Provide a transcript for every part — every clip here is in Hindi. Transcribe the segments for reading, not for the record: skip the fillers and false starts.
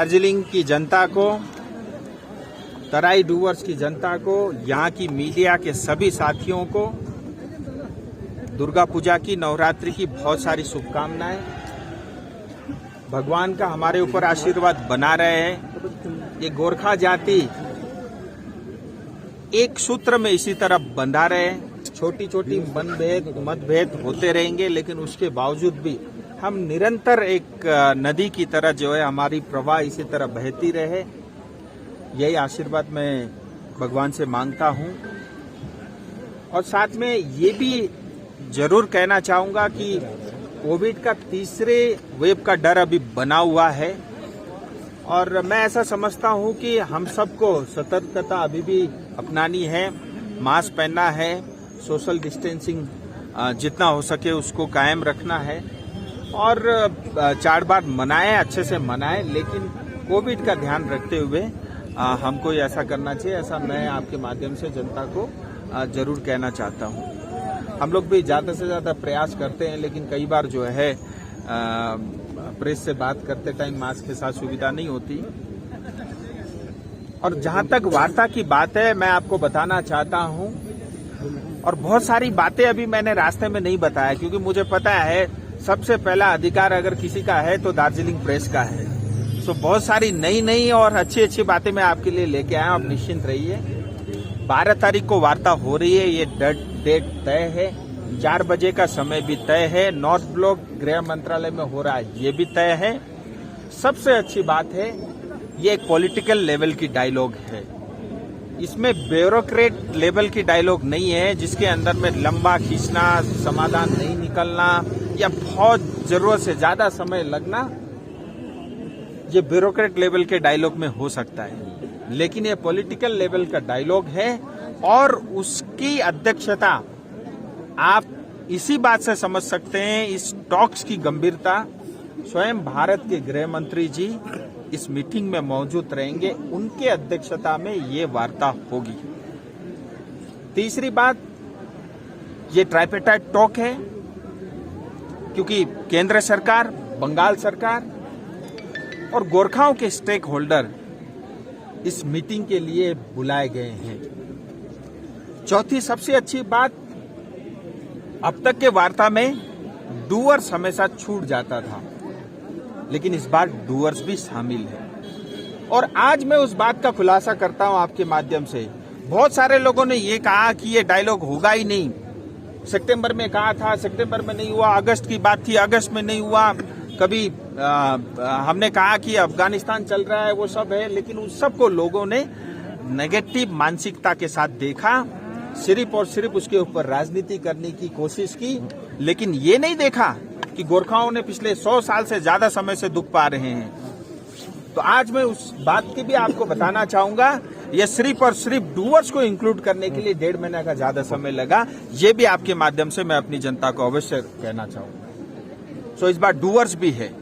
दार्जिलिंग की जनता को, तराई डूवर्स की जनता को, यहाँ की मीडिया के सभी साथियों को दुर्गा पूजा की, नवरात्रि की बहुत सारी शुभकामनाएं। भगवान का हमारे ऊपर आशीर्वाद बना रहे हैं। ये गोरखा जाति एक सूत्र में इसी तरह बंधा रहे। छोटी छोटी मतभेद होते रहेंगे, लेकिन उसके बावजूद भी हम निरंतर एक नदी की तरह जो है हमारी प्रवाह इसी तरह बहती रहे, यही आशीर्वाद मैं भगवान से मांगता हूं। और साथ में ये भी जरूर कहना चाहूंगा कि कोविड का तीसरे वेव का डर अभी बना हुआ है और मैं ऐसा समझता हूं कि हम सबको सतर्कता अभी भी अपनानी है, मास्क पहनना है, सोशल डिस्टेंसिंग जितना हो सके उसको कायम रखना है और 4 बार मनाएं, अच्छे से मनाएं, लेकिन कोविड का ध्यान रखते हुए हमको ऐसा करना चाहिए। ऐसा मैं आपके माध्यम से जनता को जरूर कहना चाहता हूं। हम लोग भी ज्यादा से ज्यादा प्रयास करते हैं, लेकिन कई बार जो है प्रेस से बात करते टाइम मास्क के साथ सुविधा नहीं होती। और जहां तक वार्ता की बात है, मैं आपको बताना चाहता हूं, और बहुत सारी बातें अभी मैंने रास्ते में नहीं बताया, क्योंकि मुझे पता है सबसे पहला अधिकार अगर किसी का है तो दार्जिलिंग प्रेस का है। सो बहुत सारी नई और अच्छी बातें मैं आपके लिए लेके आया हूं, आप निश्चिंत रहिए। 12 तारीख को वार्ता हो रही है, ये डेट तय है। 4 बजे का समय भी तय है। नॉर्थ ब्लॉक गृह मंत्रालय में हो रहा है, ये भी तय है। सबसे अच्छी बात है, ये एक पॉलिटिकल लेवल की डायलॉग है। इसमें ब्यूरोक्रेट लेवल की डायलॉग नहीं है, जिसके अंदर में लंबा खींचना, समाधान नहीं निकलना या बहुत जरूरत से ज्यादा समय लगना, ये ब्यूरोक्रेट लेवल के डायलॉग में हो सकता है, लेकिन ये पॉलिटिकल लेवल का डायलॉग है। और उसकी अध्यक्षता आप इसी बात से समझ सकते हैं, इस टॉक्स की गंभीरता। स्वयं भारत के गृह मंत्री जी इस मीटिंग में मौजूद रहेंगे, उनके अध्यक्षता में ये वार्ता होगी। तीसरी बात, ये ट्राइपेटाइट टॉक है, क्योंकि केंद्र सरकार, बंगाल सरकार और गोरखाओं के स्टेक होल्डर इस मीटिंग के लिए बुलाए गए हैं। चौथी सबसे अच्छी बात, अब तक के वार्ता में डूअर्स हमेशा छूट जाता था, लेकिन इस बार डूअर्स भी शामिल है। और आज मैं उस बात का खुलासा करता हूं आपके माध्यम से। बहुत सारे लोगों ने ये कहा कि ये डायलॉग होगा ही नहीं, सितंबर में कहा था, सितंबर में नहीं हुआ, अगस्त की बात थी, अगस्त में नहीं हुआ, कभी हमने कहा कि अफगानिस्तान चल रहा है, वो सब है, लेकिन उस सब को लोगों ने नेगेटिव मानसिकता के साथ देखा, सिर्फ और सिर्फ उसके ऊपर राजनीति करने की कोशिश की, लेकिन ये नहीं देखा कि गोरखाओं ने पिछले 100 साल से ज्यादा समय से दुख पा रहे हैं। तो आज मैं उस बात की भी आपको बताना चाहूंगा, ये सिर्फ और सिर्फ डूअर्स को इंक्लूड करने के लिए 1.5 महीने का ज्यादा समय लगा, ये भी आपके माध्यम से मैं अपनी जनता को अवश्य कहना चाहूंगा। सो इस बार डूअर्स भी है,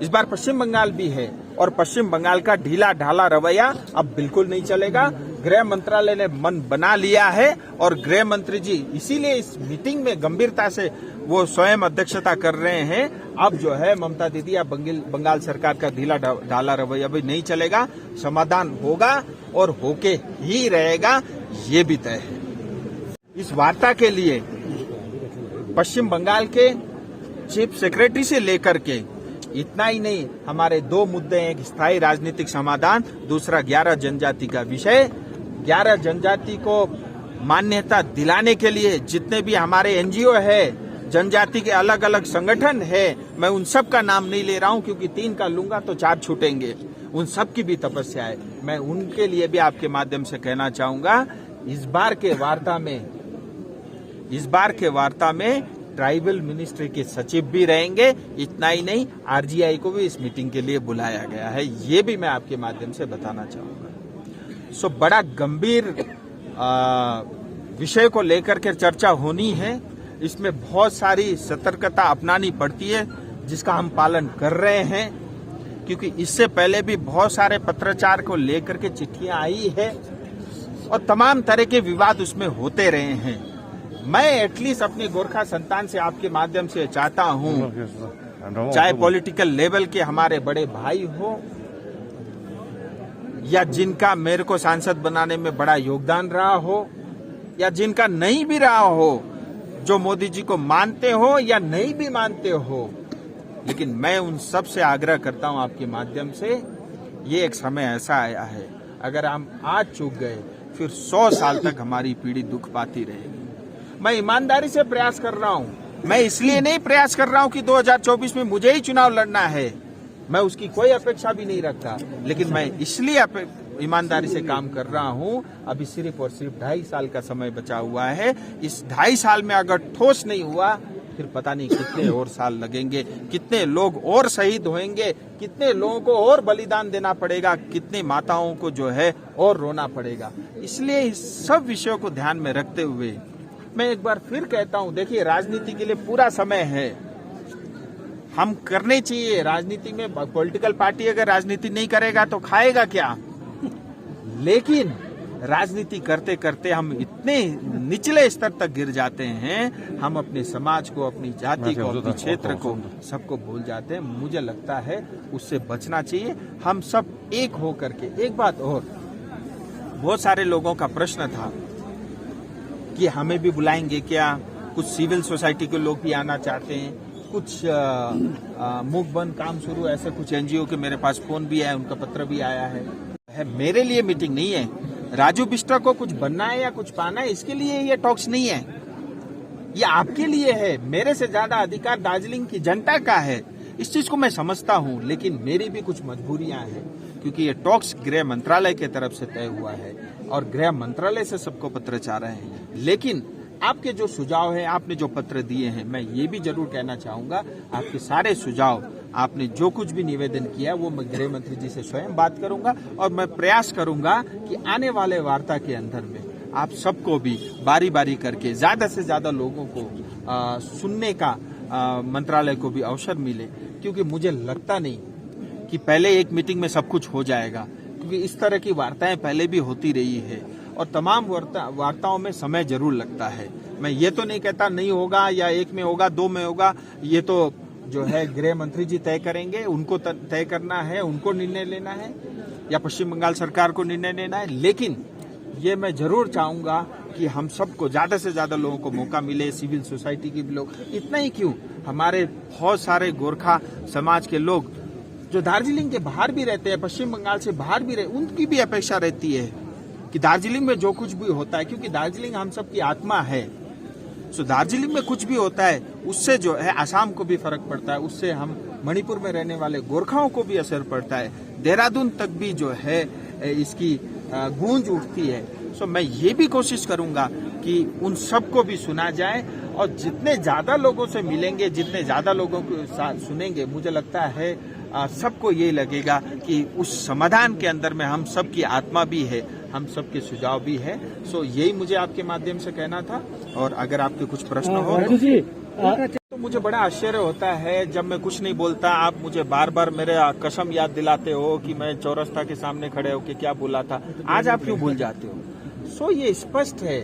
इस बार पश्चिम बंगाल भी है, और पश्चिम बंगाल का ढीला ढाला रवैया अब बिल्कुल नहीं चलेगा। गृह मंत्रालय ने मन बना लिया है और गृह मंत्री जी इसीलिए इस मीटिंग में गंभीरता से वो स्वयं अध्यक्षता कर रहे हैं। अब जो है ममता दीदी या बंगाल सरकार का ढीला ढाला रवैया भी नहीं चलेगा, समाधान होगा और होके ही रहेगा, ये भी तय है। इस वार्ता के लिए पश्चिम बंगाल के चीफ सेक्रेटरी से लेकर के इतना ही नहीं, हमारे 2 मुद्दे हैं, एक स्थायी राजनीतिक समाधान, दूसरा 11 जनजाति का विषय। 11 जनजाति को मान्यता दिलाने के लिए जितने भी हमारे एनजीओ है, जनजाति के अलग अलग संगठन है, मैं उन सब का नाम नहीं ले रहा हूं, क्योंकि 3 का लूंगा तो 4 छूटेंगे, उन सब की भी तपस्या है। मैं उनके लिए भी आपके माध्यम से कहना चाहूंगा, इस बार के वार्ता में ट्राइबल मिनिस्ट्री के सचिव भी रहेंगे। इतना ही नहीं, आरजीआई को भी इस मीटिंग के लिए बुलाया गया है, ये भी मैं आपके माध्यम से बताना चाहूंगा। सो बड़ा गंभीर विषय को लेकर के चर्चा होनी है, इसमें बहुत सारी सतर्कता अपनानी पड़ती है, जिसका हम पालन कर रहे हैं, क्योंकि इससे पहले भी बहुत सारे पत्राचार को लेकर के चिट्ठियां आई है और तमाम तरह के विवाद उसमें होते रहे हैं। मैं एटलीस्ट अपनी गोरखा संतान से आपके माध्यम से चाहता हूं, चाहे पॉलिटिकल लेवल के हमारे बड़े भाई हो या जिनका मेरे को सांसद बनाने में बड़ा योगदान रहा हो या जिनका नहीं भी रहा हो, जो मोदी जी को मानते हो या नहीं भी मानते हो, लेकिन मैं उन सब से आग्रह करता हूं आपके माध्यम से, ये एक समय ऐसा आया है, अगर हम आज चूक गए फिर 100 साल तक हमारी पीढ़ी दुख पाती रहेगी। मैं ईमानदारी से प्रयास कर रहा हूं। मैं इसलिए नहीं प्रयास कर रहा हूं कि 2024 में मुझे ही चुनाव लड़ना है, मैं उसकी कोई अपेक्षा भी नहीं रखता, लेकिन मैं इसलिए ईमानदारी से काम कर रहा हूं। अभी सिर्फ और सिर्फ 2.5 साल का समय बचा हुआ है। इस 2.5 साल में अगर ठोस नहीं हुआ फिर पता नहीं कितने और साल लगेंगे, कितने लोग और शहीद होंगे, कितने लोगों को और बलिदान देना पड़ेगा, कितनी माताओं को जो है और रोना पड़ेगा। इसलिए इस सब विषयों को ध्यान में रखते हुए मैं एक बार फिर कहता हूं, देखिए राजनीति के लिए पूरा समय है, हम करने चाहिए। राजनीति में पॉलिटिकल पार्टी अगर राजनीति नहीं करेगा तो खाएगा क्या? लेकिन राजनीति करते करते हम इतने निचले स्तर तक गिर जाते हैं, हम अपने समाज को, अपनी जाति को, अपने क्षेत्र को, सबको भूल जाते हैं। मुझे लगता है उससे बचना चाहिए। हम सब एक हो करके। एक बात और, बहुत सारे लोगों का प्रश्न था कि हमें भी बुलाएंगे क्या? कुछ सिविल सोसाइटी के लोग भी आना चाहते हैं, कुछ मुख बंद काम शुरू, ऐसे कुछ एनजीओ के मेरे पास फोन भी आया, उनका पत्र भी आया है। मेरे लिए मीटिंग नहीं है, राजू बिष्ट को कुछ बनना है या कुछ पाना है, इसके लिए ये टॉक्स नहीं है, ये आपके लिए है। मेरे से ज्यादा अधिकार दार्जिलिंग की जनता का है, इस चीज को मैं समझता हूं, लेकिन मेरी भी कुछ मजबूरियां हैं, क्योंकि ये टॉक्स गृह मंत्रालय की तरफ से तय हुआ है और गृह मंत्रालय से सबको पत्र चाह रहे हैं। लेकिन आपके जो सुझाव हैं, आपने जो पत्र दिए हैं, मैं ये भी जरूर कहना चाहूंगा, आपके सारे सुझाव, आपने जो कुछ भी निवेदन किया वो मैं गृह मंत्री जी से स्वयं बात करूंगा और मैं प्रयास करूंगा कि आने वाले वार्ता के अंदर में आप सबको भी बारी बारी करके ज्यादा से ज्यादा लोगों को सुनने का मंत्रालय को भी अवसर मिले, क्योंकि मुझे लगता नहीं कि पहले एक मीटिंग में सब कुछ हो जाएगा, क्योंकि इस तरह की वार्ताएं पहले भी होती रही है और तमाम वार्ताओं में समय जरूर लगता है। मैं ये तो नहीं कहता नहीं होगा या एक में होगा, 2 में होगा, ये तो जो है गृह मंत्री जी तय करेंगे, उनको तय करना है, उनको निर्णय लेना है या पश्चिम बंगाल सरकार को निर्णय लेना है। लेकिन ये मैं जरूर चाहूंगा कि हम सबको ज्यादा से ज्यादा लोगों को मौका मिले, सिविल सोसाइटी के भी लोग, इतना ही क्यों, हमारे बहुत सारे गोरखा समाज के लोग जो दार्जिलिंग के बाहर भी रहते हैं, पश्चिम बंगाल से बाहर भी रहते, उनकी भी अपेक्षा रहती है कि दार्जिलिंग में जो कुछ भी होता है, क्योंकि दार्जिलिंग हम सब की आत्मा है, सो दार्जिलिंग में कुछ भी होता है उससे जो है असम को भी फर्क पड़ता है, उससे हम मणिपुर में रहने वाले गोरखाओं को भी असर पड़ता है, देहरादून तक भी जो है इसकी गूंज उठती है। सो मैं ये भी कोशिश करूंगा कि उन सबको भी सुना जाए और जितने ज्यादा लोगों से मिलेंगे, जितने ज्यादा लोगों को साथ सुनेंगे, मुझे लगता है सबको ये लगेगा कि उस समाधान के अंदर में हम सबकी आत्मा भी है, हम सबके सुझाव भी है। सो यही मुझे आपके माध्यम से कहना था। और अगर आपके कुछ प्रश्न हो तो मुझे बड़ा आश्चर्य होता है जब मैं कुछ नहीं बोलता, आप मुझे बार बार मेरे कसम याद दिलाते हो कि मैं चौरस्ता के सामने खड़े होकर क्या बोला था, आज आप क्यों भूल जाते हो? सो ये स्पष्ट है,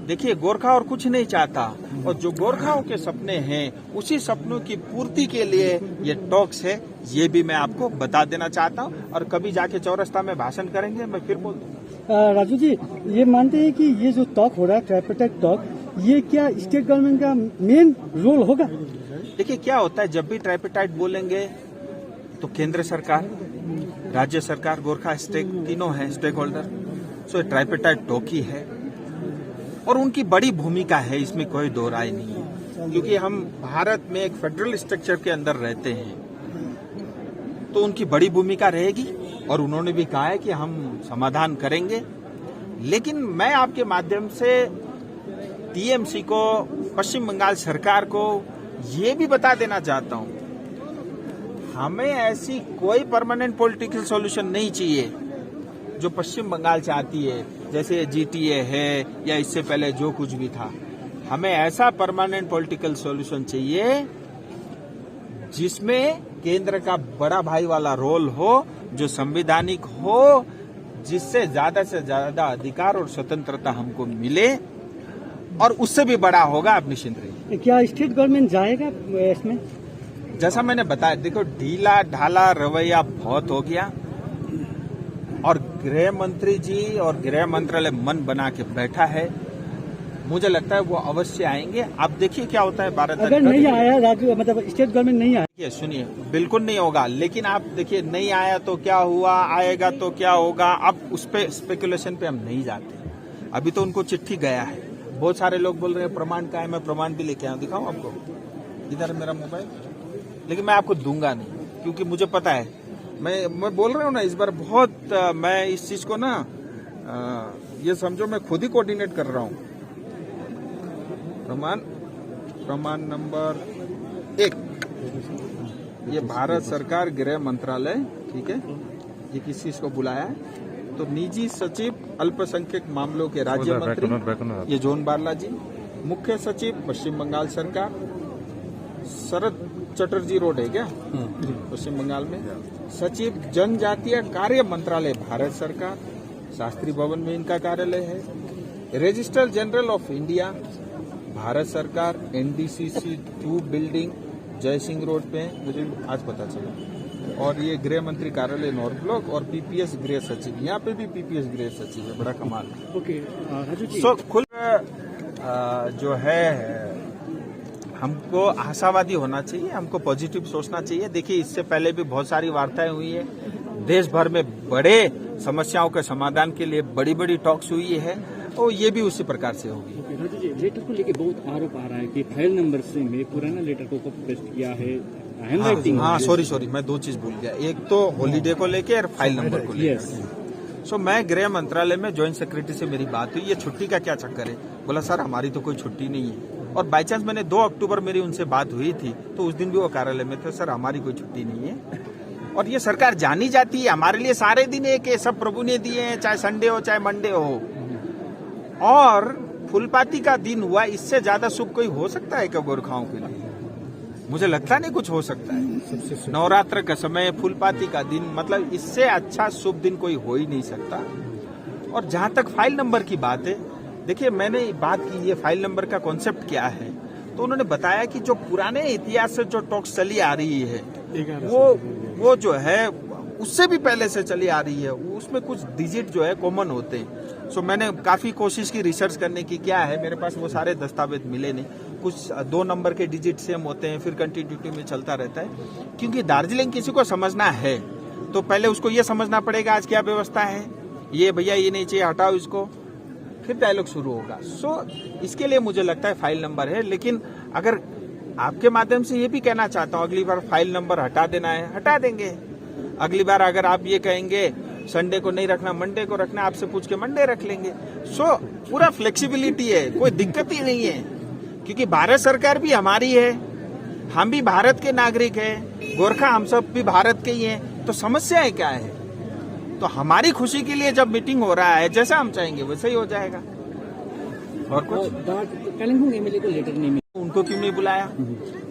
देखिए गोरखा और कुछ नहीं चाहता, और जो गोरखाओं के सपने हैं उसी सपनों की पूर्ति के लिए ये टॉक्स है, ये भी मैं आपको बता देना चाहता हूँ। और कभी जाके चौरस्ता में भाषण करेंगे, मैं फिर बोल दूंगा। राजू जी, ये मानते हैं कि ये जो टॉक हो रहा है, ट्राइपेटाइट टॉक, ये क्या स्टेट गवर्नमेंट का मेन रोल होगा? देखिए क्या होता है, जब भी ट्राइपेटाइट बोलेंगे तो केंद्र सरकार, राज्य सरकार, गोरखा स्टेक, तीनों है स्टेक होल्डर। सो ट्राइपेटाइट टॉक ही है और उनकी बड़ी भूमिका है, इसमें कोई दो राय नहीं है, क्योंकि हम भारत में एक फेडरल स्ट्रक्चर के अंदर रहते हैं, तो उनकी बड़ी भूमिका रहेगी और उन्होंने भी कहा है कि हम समाधान करेंगे। लेकिन मैं आपके माध्यम से टीएमसी को, पश्चिम बंगाल सरकार को ये भी बता देना चाहता हूं, हमें ऐसी कोई परमानेंट पॉलिटिकल सॉल्यूशन नहीं चाहिए जो पश्चिम बंगाल चाहती है, जैसे जीटीए है या इससे पहले जो कुछ भी था। हमें ऐसा परमानेंट पॉलिटिकल सॉल्यूशन चाहिए जिसमें केंद्र का बड़ा भाई वाला रोल हो, जो संवैधानिक हो, जिससे ज्यादा से ज्यादा अधिकार और स्वतंत्रता हमको मिले, और उससे भी बड़ा होगा, आप निश्चिंत रहिए। क्या स्टेट गवर्नमेंट जाएगा इसमें? जैसा मैंने बताया, देखो ढीला ढाला रवैया बहुत हो गया और गृह मंत्री जी और गृह मंत्रालय मन बना के बैठा है, मुझे लगता है वो अवश्य आएंगे। आप देखिए क्या होता है भारत अगर नहीं आया राज्य मतलब स्टेट गवर्नमेंट नहीं आया, देखिए सुनिए, बिल्कुल नहीं होगा, लेकिन आप देखिए नहीं आया तो क्या हुआ, आएगा तो क्या होगा, अब उस पे स्पेकुलेशन पे हम नहीं जाते। अभी तो उनको चिट्ठी गया है, बहुत सारे लोग बोल रहे हैं प्रमाण का है, मैं प्रमाण भी लेके आऊँ, दिखाऊं आपको, इधर मेरा मोबाइल, लेकिन मैं आपको दूंगा नहीं क्योंकि मुझे पता है, मैं बोल रहा हूँ ना, इस बार बहुत मैं इस चीज को ना ये समझो मैं खुद ही कोऑर्डिनेट कर रहा हूँ। प्रमाण नंबर 1, ये भारत सरकार गृह मंत्रालय, ठीक है, ये किस चीज को बुलाया है, तो निजी सचिव अल्पसंख्यक मामलों के राज्य मंत्री ये जॉन बारला जी, मुख्य सचिव पश्चिम बंगाल सरकार, शरद चटर्जी रोड है क्या पश्चिम बंगाल में, सचिव जनजातीय कार्य मंत्रालय भारत सरकार, शास्त्री भवन में इनका कार्यालय है, registrar general of India Bharat सरकार, NDCC 2 बिल्डिंग जय सिंह रोड पे है, मुझे आज पता चला, और ये गृह मंत्री कार्यालय नॉर्थ ब्लॉक, और PPS गृह सचिव, यहाँ पे भी PPS गृह सचिव है, बड़ा कमाल है। ओके राजू जी, सो खुल जो है हमको आशावादी होना चाहिए, हमको पॉजिटिव सोचना चाहिए। देखिए इससे पहले भी बहुत सारी वार्ताएं हुई है, देश भर में बड़े समस्याओं के समाधान के लिए बड़ी बड़ी टॉक्स हुई है, और ये भी उसी प्रकार से होगी। राजू जी, लेटर को लेके बहुत आरोप आ रहा है कि फाइल नंबर से में पुराना लेटर को कॉपी पेस्ट किया है, हैंडराइटिंग। हाँ सॉरी मैं 2 चीज भूल गया, एक तो हॉलीडे को लेके और फाइल नंबर को लेकर। सो मैं गृह मंत्रालय में ज्वाइंट सेक्रेटरी से मेरी बात हुई, ये छुट्टी का क्या चक्कर है, बोला सर हमारी तो कोई छुट्टी नहीं है, और बाई चांस मैंने 2 अक्टूबर मेरी उनसे बात हुई थी, तो उस दिन भी वो कार्यालय में थे, सर हमारी कोई छुट्टी नहीं है, और ये सरकार जानी जाती है, हमारे लिए सारे दिन एक है, सब प्रभु ने दिए हैं, चाहे संडे हो चाहे मंडे हो, और फूलपाती का दिन हुआ, इससे ज्यादा शुभ कोई हो सकता है क्या गोरखाओं के लिए? मुझे लगता नहीं कुछ हो सकता है। नवरात्र का समय, फूलपाती का दिन, मतलब इससे अच्छा शुभ दिन कोई हो ही नहीं सकता। और जहां तक फाइल नंबर की बात है, देखिए मैंने बात की ये फाइल नंबर का कॉन्सेप्ट क्या है, तो उन्होंने बताया कि जो पुराने इतिहास से जो टॉक्स चली आ रही है वो जो है उससे भी पहले से चली आ रही है, उसमें कुछ डिजिट जो है कॉमन होते हैं। सो मैंने काफी कोशिश की रिसर्च करने की, क्या है मेरे पास वो सारे दस्तावेज मिले नहीं, कुछ 2 नंबर के डिजिट सेम होते हैं, फिर कंटिन्यूटी में चलता रहता है। क्योंकि दार्जिलिंग किसी को समझना है तो पहले उसको ये समझना पड़ेगा आज क्या व्यवस्था है, ये भैया ये नहीं चाहिए हटाओ इसको, फिर डायलॉग शुरू होगा। सो इसके लिए मुझे लगता है फाइल नंबर है, लेकिन अगर आपके माध्यम से ये भी कहना चाहता हूँ, अगली बार फाइल नंबर हटा देना है हटा देंगे, अगली बार अगर आप ये कहेंगे संडे को नहीं रखना मंडे को रखना, आपसे पूछ के मंडे रख लेंगे। सो पूरा फ्लेक्सिबिलिटी है, कोई दिक्कत ही नहीं है, क्योंकि भारत सरकार भी हमारी है, हम भी भारत के नागरिक हैं, गोरखा हम सब भी भारत के ही हैं, तो समस्या है क्या है? तो हमारी खुशी के लिए जब मीटिंग हो रहा है, जैसा हम चाहेंगे वैसे ही हो जाएगा। और कुछ कालिम्पोंग एमएलए को लेटर नहीं मिला, उनको क्यों नहीं बुलाया?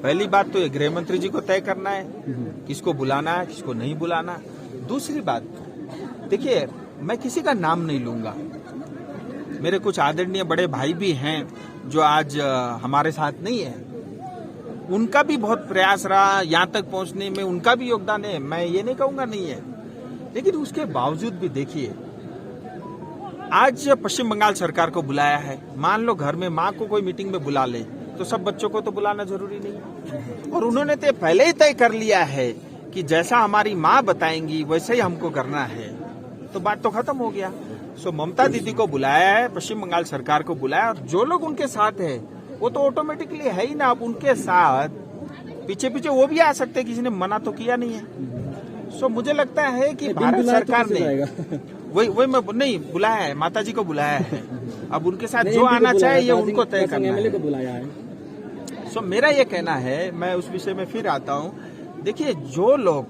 पहली बात तो ये गृह मंत्री जी को तय करना है किसको बुलाना है किसको नहीं बुलाना। दूसरी बात, देखिए मैं किसी का नाम नहीं लूंगा, मेरे कुछ आदरणीय बड़े भाई भी हैं जो आज हमारे साथ नहीं है, उनका भी बहुत प्रयास रहा यहाँ तक पहुंचने में, उनका भी योगदान है, मैं ये नहीं कहूंगा नहीं है, लेकिन उसके बावजूद भी देखिए आज पश्चिम बंगाल सरकार को बुलाया है, मान लो घर में माँ को कोई मीटिंग में बुला ले तो सब बच्चों को तो बुलाना जरूरी नहीं, और उन्होंने तो पहले ही तय कर लिया है कि जैसा हमारी माँ बताएंगी वैसे ही हमको करना है, तो बात तो खत्म हो गया। सो ममता दीदी को बुलाया है, पश्चिम बंगाल सरकार को बुलाया, और जो लोग उनके साथ है वो तो ऑटोमेटिकली है ही ना, अब उनके साथ पीछे पीछे वो भी आ सकते, किसी ने मना तो किया नहीं है। सो मुझे लगता है कि भारत सरकार ने वही मैं नहीं बुलाया है, माता जी को बुलाया है, अब उनके साथ जो आना चाहे ये उनको तय करना है। सो मेरा ये कहना है, मैं उस विषय में फिर आता हूँ, देखिए जो लोग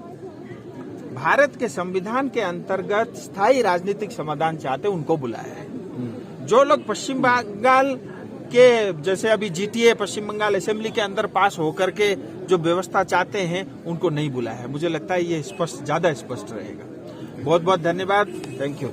भारत के संविधान के अंतर्गत स्थायी राजनीतिक समाधान चाहते हैं उनको बुलाया है। जो लोग पश्चिम बंगाल के जैसे अभी जीटीए पश्चिम बंगाल असेंबली के अंदर पास होकर के जो व्यवस्था चाहते हैं उनको नहीं बुलाया है। मुझे लगता है ये स्पष्ट, ज्यादा स्पष्ट रहेगा। बहुत बहुत धन्यवाद, थैंक यू।